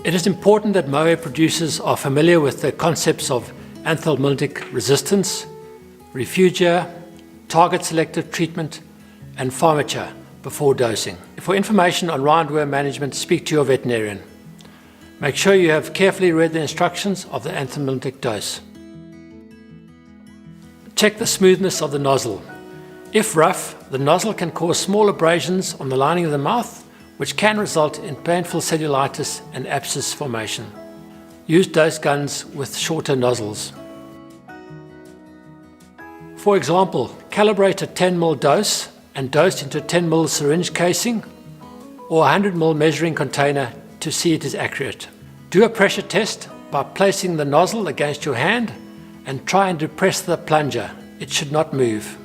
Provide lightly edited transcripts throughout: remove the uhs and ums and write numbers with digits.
It is important that mohair producers are familiar with the concepts of anthelmintic resistance, refugia, target selective treatment, and pharmacia before dosing. For information on roundworm management, speak to your veterinarian. Make sure you have carefully read the instructions of the anthelmintic dose. Check the smoothness of the nozzle. If rough, the nozzle can cause small abrasions on the lining of the mouth, which can result in painful cellulitis and abscess formation. Use dose guns with shorter nozzles. For example, calibrate a 10 ml dose and dose into a 10 ml syringe casing or a 100 ml measuring container to see it is accurate. Do a pressure test by placing the nozzle against your hand and try and depress the plunger. It should not move.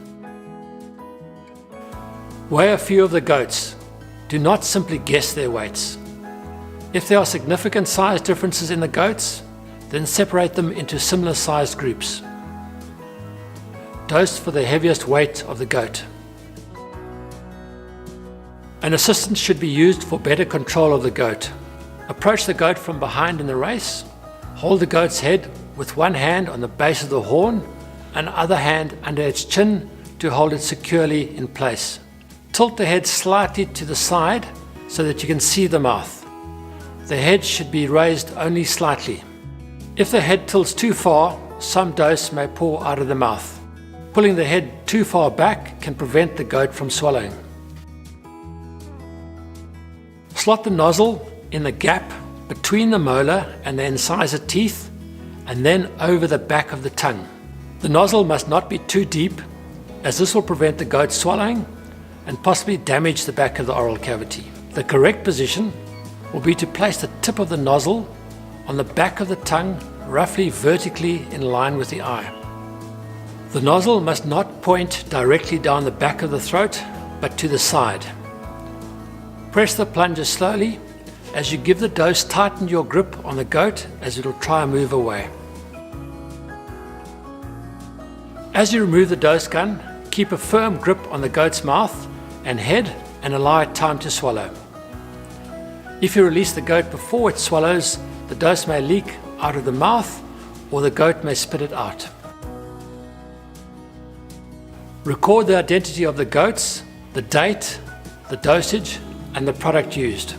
Weigh a few of the goats. Do not simply guess their weights. If there are significant size differences in the goats, then separate them into similar sized groups. Dose for the heaviest weight of the goat. An assistant should be used for better control of the goat. Approach the goat from behind in the race. Hold the goat's head with one hand on the base of the horn and other hand under its chin to hold it securely in place. Tilt the head slightly to the side so that you can see the mouth. The head should be raised only slightly. If the head tilts too far, some dose may pour out of the mouth. Pulling the head too far back can prevent the goat from swallowing. Slot the nozzle in the gap between the molar and the incisor teeth and then over the back of the tongue. The nozzle must not be too deep, as this will prevent the goat swallowing and possibly damage the back of the oral cavity. The correct position will be to place the tip of the nozzle on the back of the tongue, roughly vertically in line with the eye. The nozzle must not point directly down the back of the throat, but to the side. Press the plunger slowly. As you give the dose, tighten your grip on the goat as it will try and move away. As you remove the dose gun, keep a firm grip on the goat's mouth and head and allow it time to swallow. If you release the goat before it swallows, the dose may leak out of the mouth or the goat may spit it out. Record the identity of the goats, the date, the dosage, and the product used.